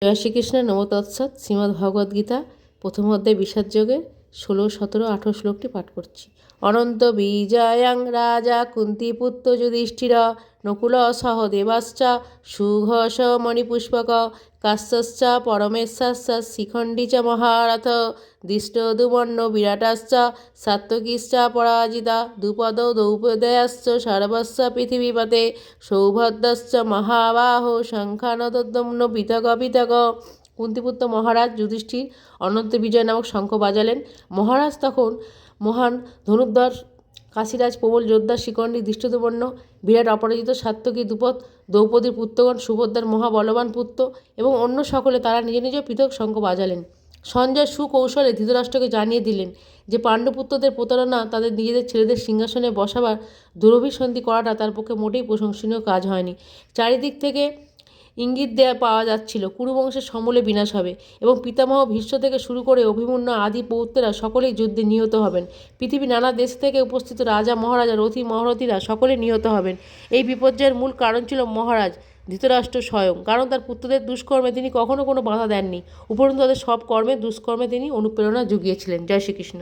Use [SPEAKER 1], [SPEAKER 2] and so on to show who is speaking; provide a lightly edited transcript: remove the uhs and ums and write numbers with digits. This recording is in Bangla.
[SPEAKER 1] জয় শ্রীকৃষ্ণ নমো তৎসৎ। শ্রীমদ্ ভগবদ্গীতা প্রথম অধ্যায় বিষাদ যোগের 16, 17, 18 শ্লোকটি পাঠ করছি। অনন্ত বিজয়াং রাজা কুন্তিপুত্র যুধিষ্ঠির নকুল সহ দেবাশ্চ সুঘোষ মণিপুষ্পক কাশ্যশ্চ পরমেশ্বরশ্চ শিখণ্ডী চ মহারথ দৃষ্টদ্যুম্ন বিরাটাশ্চ সাত্ত্বকীশ্চ পরাজিতা দ্রুপদো দ্রৌপদেয়াশ্চ সর্বস্ব পৃথিবীপতে সৌভদ্রশ্চ মহাবাহো শঙ্খানদ্যম্ন পিতক পিতক। কুন্তিপুত্র মহারাজ যুধিষ্ঠির অনন্ত বিজয় নামক শঙ্খ বাজালেন। মহারাজ তখন মহান ধনুর্ধর কাশীরাজ প্রবল যোদ্ধা শিখণ্ডী দৃষ্টদ্যুম্ন বিরাট অপরাজিত সাত্ত্বকী দ্রুপদ দ্রৌপদীর পুত্রগণ সুভদ্রার মহাবলবান পুত্র এবং অন্য সকলে তারা নিজ নিজ পৃথক শঙ্খ বাজালেন। সঞ্জয় সুকৌশলে ধৃতরাষ্ট্রকে জানিয়ে দিলেন যে পাণ্ডুপুত্রদের প্রতারণা তাদের নিজেদের ছেলেদের সিংহাসনে বসাবার দুরভিসন্ধি করাটা তার পক্ষে মোটেই প্রশংসনীয় কাজ হয়নি। চারিদিক থেকে ইঙ্গিত পাওয়া যাচ্ছিল কুরুবংশের সমূলে বিনাশ হবে এবং পিতামহ ভীষ্ম থেকে শুরু করে অভিমন্যু আদি পৌত্রেরা সকলেই যুদ্ধে নিহত হবেন। পৃথিবীর নানা দেশ থেকে উপস্থিত রাজা মহারাজা রথী মহারথীরা সকলে নিহত হবেন। এই বিপর্যয়ের মূল কারণ ছিল মহারাজ ধৃতরাষ্ট্র স্বয়ং, কারণ তার পুত্রদের দুষ্কর্মে তিনি কখনো কোনো বাধা দেননি, উপরন্তু তাদের সব কর্মে দুষ্কর্মে তিনি অনুপ্রেরণা জুগিয়েছিলেন। জয় শ্রীকৃষ্ণ।